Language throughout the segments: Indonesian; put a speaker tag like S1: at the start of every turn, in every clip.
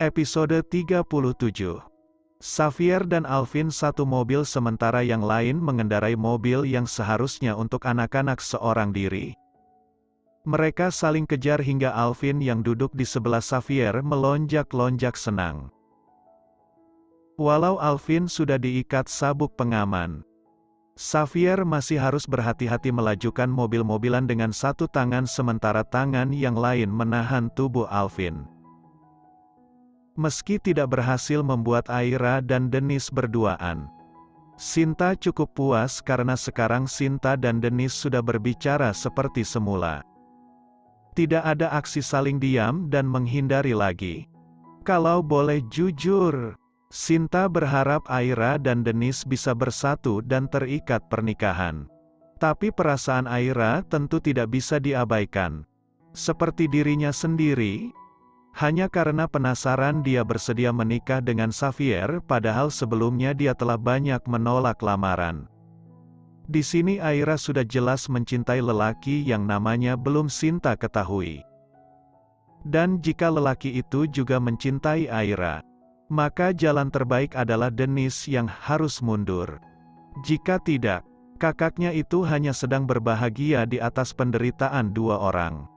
S1: Episode 37. Xavier dan Alvin satu mobil sementara yang lain mengendarai mobil yang seharusnya untuk anak-anak seorang diri. Mereka saling kejar hingga Alvin yang duduk di sebelah Xavier melonjak-lonjak senang. Walau Alvin sudah diikat sabuk pengaman, Xavier masih harus berhati-hati melajukan mobil-mobilan dengan satu tangan sementara tangan yang lain menahan tubuh Alvin. Meski tidak berhasil membuat Aira dan Dennis berduaan, Sinta cukup puas karena sekarang Sinta dan Dennis sudah berbicara seperti semula. Tidak ada aksi saling diam dan menghindari lagi. Kalau boleh jujur, Sinta berharap Aira dan Dennis bisa bersatu dan terikat pernikahan. Tapi perasaan Aira tentu tidak bisa diabaikan. Seperti dirinya sendiri, hanya karena penasaran dia bersedia menikah dengan Xavier padahal sebelumnya dia telah banyak menolak lamaran. Di sini Aira sudah jelas mencintai lelaki yang namanya belum Sinta ketahui. Dan jika lelaki itu juga mencintai Aira, maka jalan terbaik adalah Dennis yang harus mundur. Jika tidak, kakaknya itu hanya sedang berbahagia di atas penderitaan dua orang.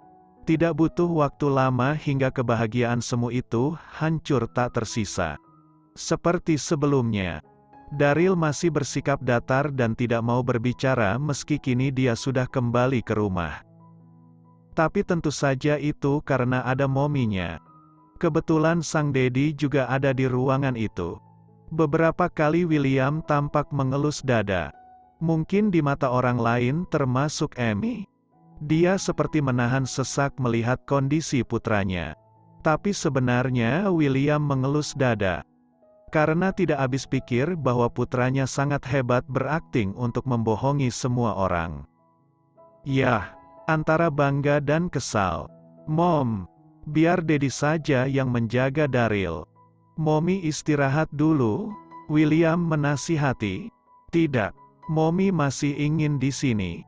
S1: Tidak butuh waktu lama hingga kebahagiaan semu itu hancur tak tersisa. Seperti sebelumnya, Daryl masih bersikap datar dan tidak mau berbicara meski kini dia sudah kembali ke rumah. Tapi tentu saja itu karena ada mominya. Kebetulan sang Dedi juga ada di ruangan itu. Beberapa kali William tampak mengelus dada. Mungkin di mata orang lain termasuk Amy, dia seperti menahan sesak melihat kondisi putranya. Tapi sebenarnya William mengelus dada karena tidak habis pikir bahwa putranya sangat hebat berakting untuk membohongi semua orang. Yah, antara bangga dan kesal. Mom, biar Dedi saja yang menjaga Daryl. Mommy istirahat dulu, William menasihati. Tidak, Mommy masih ingin di sini.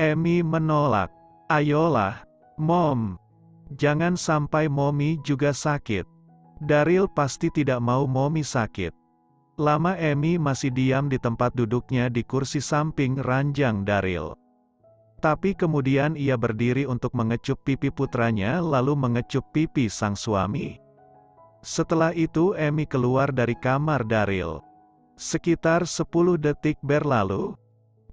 S1: Amy menolak. Ayolah, Mom. Jangan sampai Mommy juga sakit. Daryl pasti tidak mau Mommy sakit. Lama Amy masih diam di tempat duduknya di kursi samping ranjang Daryl. Tapi kemudian ia berdiri untuk mengecup pipi putranya lalu mengecup pipi sang suami. Setelah itu Amy keluar dari kamar Daryl. Sekitar 10 detik berlalu,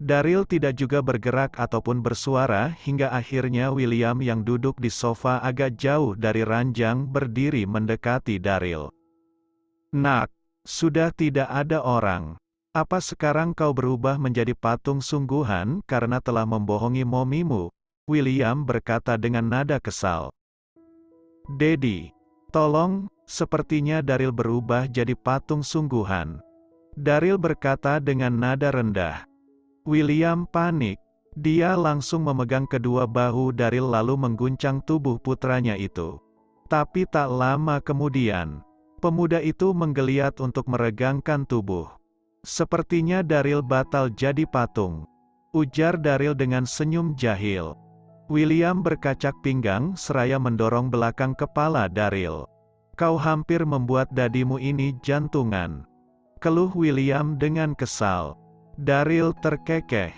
S1: Daryl tidak juga bergerak ataupun bersuara hingga akhirnya William yang duduk di sofa agak jauh dari ranjang berdiri mendekati Daryl. Nak, sudah tidak ada orang. Apa sekarang kau berubah menjadi patung sungguhan karena telah membohongi momimu? William berkata dengan nada kesal. Dedi, tolong, sepertinya Daryl berubah jadi patung sungguhan. Daryl berkata dengan nada rendah. William panik. Dia langsung memegang kedua bahu Daryl lalu mengguncang tubuh putranya itu. Tapi tak lama kemudian, pemuda itu menggeliat untuk meregangkan tubuh. Sepertinya Daryl batal jadi patung, ujar Daryl dengan senyum jahil. William berkacak pinggang seraya mendorong belakang kepala Daryl. Kau hampir membuat dadimu ini jantungan, keluh William dengan kesal. Daryl terkekeh.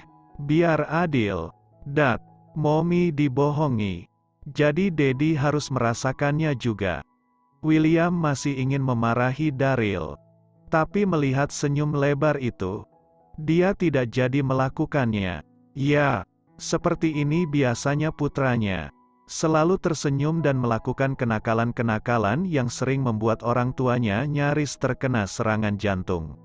S1: Biar adil. Dad, Mommy dibohongi. Jadi Dedi harus merasakannya juga. William masih ingin memarahi Daryl. Tapi melihat senyum lebar itu, dia tidak jadi melakukannya. Ya, seperti ini biasanya putranya. Selalu tersenyum dan melakukan kenakalan-kenakalan yang sering membuat orang tuanya nyaris terkena serangan jantung.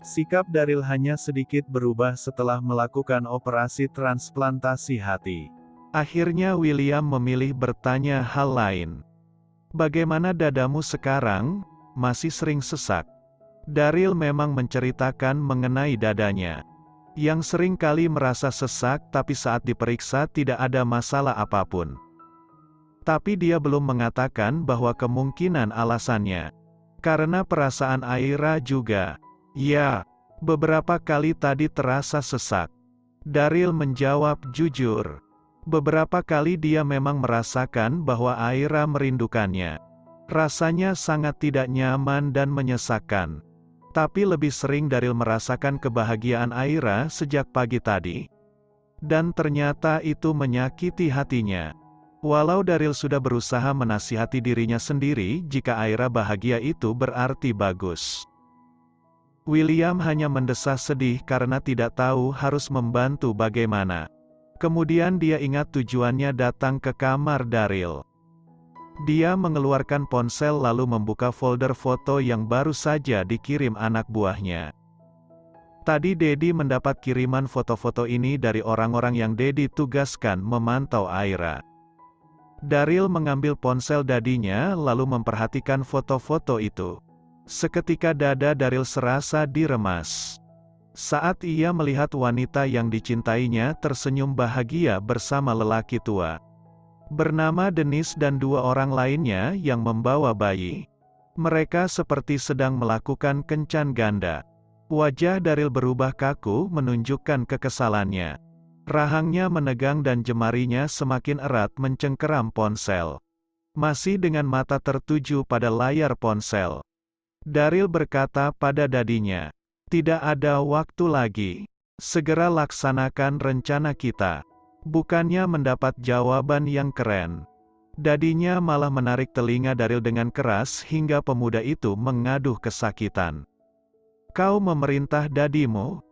S1: Sikap Daryl hanya sedikit berubah setelah melakukan operasi transplantasi hati. Akhirnya William memilih bertanya hal lain. Bagaimana dadamu sekarang? Masih sering sesak? Daryl memang menceritakan mengenai dadanya, yang sering kali merasa sesak tapi saat diperiksa tidak ada masalah apapun. Tapi dia belum mengatakan bahwa kemungkinan alasannya karena perasaan Aira juga. Ya, beberapa kali tadi terasa sesak. Daryl menjawab jujur. Beberapa kali dia memang merasakan bahwa Aira merindukannya. Rasanya sangat tidak nyaman dan menyesakkan. Tapi lebih sering Daryl merasakan kebahagiaan Aira sejak pagi tadi. Dan ternyata itu menyakiti hatinya. Walau Daryl sudah berusaha menasihati dirinya sendiri, jika Aira bahagia itu berarti bagus. William hanya mendesah sedih karena tidak tahu harus membantu bagaimana. Kemudian dia ingat tujuannya datang ke kamar Daryl. Dia mengeluarkan ponsel lalu membuka folder foto yang baru saja dikirim anak buahnya. Tadi Daddy mendapat kiriman foto-foto ini dari orang-orang yang Daddy tugaskan memantau Aira. Daryl mengambil ponsel dadinya lalu memperhatikan foto-foto itu. Seketika dada Daryl serasa diremas. Saat ia melihat wanita yang dicintainya tersenyum bahagia bersama lelaki tua. Bernama Dennis dan dua orang lainnya yang membawa bayi. Mereka seperti sedang melakukan kencan ganda. Wajah Daryl berubah kaku menunjukkan kekesalannya. Rahangnya menegang dan jemarinya semakin erat mencengkeram ponsel. Masih dengan mata tertuju pada layar ponsel, Daryl berkata pada dadinya, "Tidak ada waktu lagi. Segera laksanakan rencana kita." Bukannya mendapat jawaban yang keren, dadinya malah menarik telinga Daryl dengan keras hingga pemuda itu mengaduh kesakitan. "Kau memerintah dadimu?"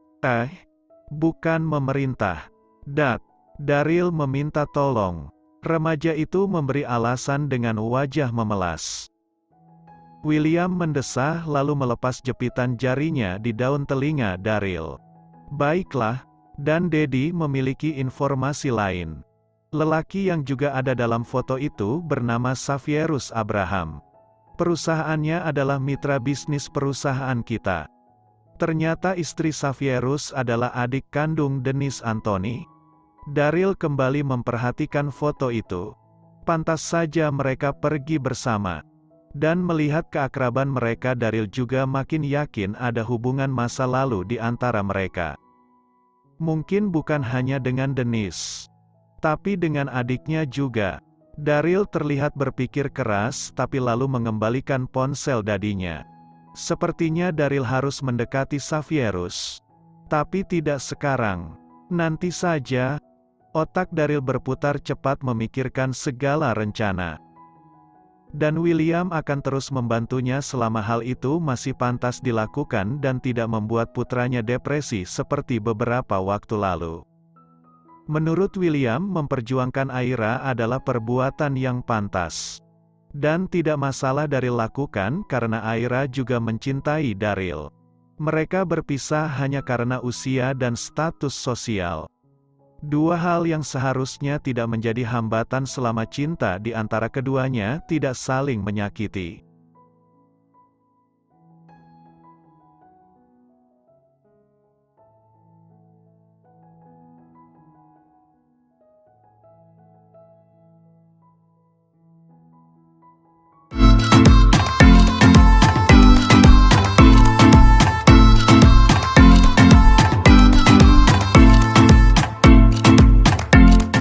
S1: Bukan memerintah, Dad." Daryl meminta tolong. Remaja itu memberi alasan dengan wajah memelas. William mendesah lalu melepas jepitan jarinya di daun telinga Daryl. "Baiklah." Dan Daddy memiliki informasi lain. Lelaki yang juga ada dalam foto itu bernama Xavierus Abraham. Perusahaannya adalah mitra bisnis perusahaan kita. Ternyata istri Xavierus adalah adik kandung Dennis Anthony. Daryl kembali memperhatikan foto itu. Pantas saja mereka pergi bersama. Dan melihat keakraban mereka, Daryl juga makin yakin ada hubungan masa lalu di antara mereka. Mungkin bukan hanya dengan Dennis, tapi dengan adiknya juga. Daryl terlihat berpikir keras tapi lalu mengembalikan ponsel dadinya. Sepertinya Daryl harus mendekati Xavierus. Tapi tidak sekarang. Nanti saja. Otak Daryl berputar cepat memikirkan segala rencana. Dan William akan terus membantunya selama hal itu masih pantas dilakukan dan tidak membuat putranya depresi seperti beberapa waktu lalu. Menurut William, memperjuangkan Aira adalah perbuatan yang pantas. Dan tidak masalah Daryl lakukan karena Aira juga mencintai Daryl. Mereka berpisah hanya karena usia dan status sosial. Dua hal yang seharusnya tidak menjadi hambatan selama cinta di antara keduanya tidak saling menyakiti.